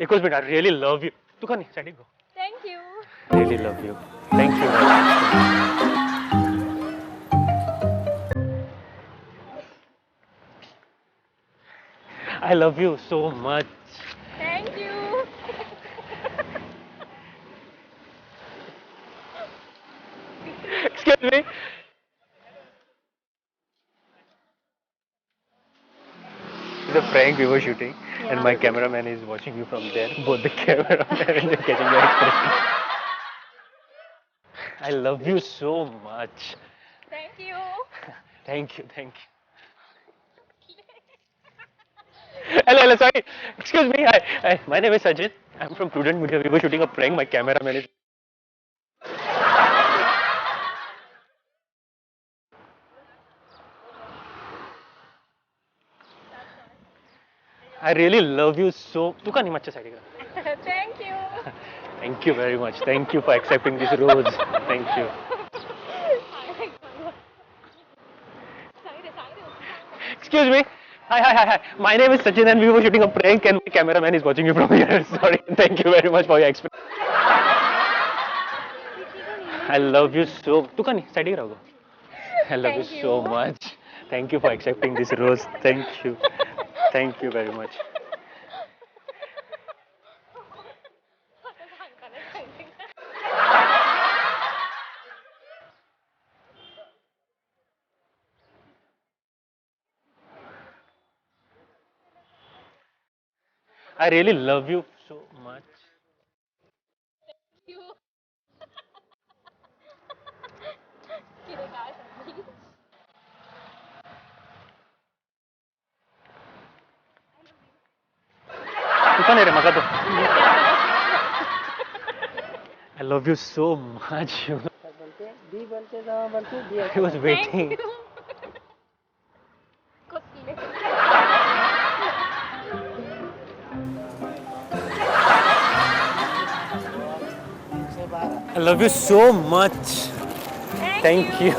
एकच minute. I really love you. तू का नाही साठी गो. Thank you. Really love you. Thank you very much. I love you so much. Thank you. Excuse me. It's a prank we were shooting, and my cameraman is watching you from there. Both the cameraman and just catching your expression. I love you so much. Thank you. Thank you, thank you. Hello, hello, sorry. Excuse me. Hi, my name is Sachin. I'm from Prudent Media. We were shooting a prank. My cameraman is. I really love you so. तू का नाही माझ्या साठी का? Thank you. Thank you very much. Thank you for accepting this rose. Thank you. Excuse me. Hi. My name is Sachin and we were shooting a prank and my cameraman is watching you from here. Sorry. Thank you very much for your experience. I love you so. तू का नहीं side ही रहोगे? I love you so much. Thank you for accepting this rose. Thank you. Thank you very much. I really love you so much. तू का नाही रे मगा तो. I love you so much. I was waiting. I love you so much. Thank you.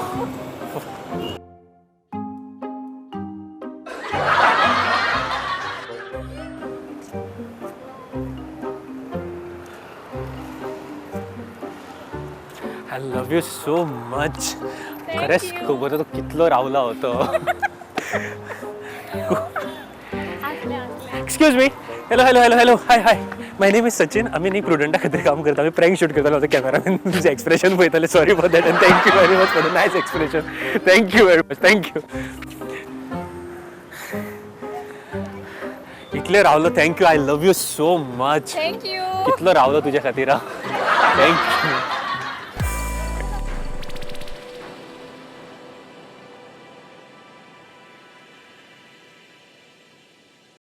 I love you so much. खरंच खबर तो कितलो रावला होतो. Excuse me. Hello. Hi. My name is Sachin. आम्ही नाही प्रुडंटा खातीर काम करता. आम्ही प्रँक शूट करतालो होतो कॅमेरामॅन. तुझे एक्सप्रेशन पळयताले. Sorry for that and thank you very much for the nice expression. Thank you very much. Thank you. इतले रावलो. Thank you. I love you so much. Thank you. कितलो रावलो तुझ्या खातीर. Thank you.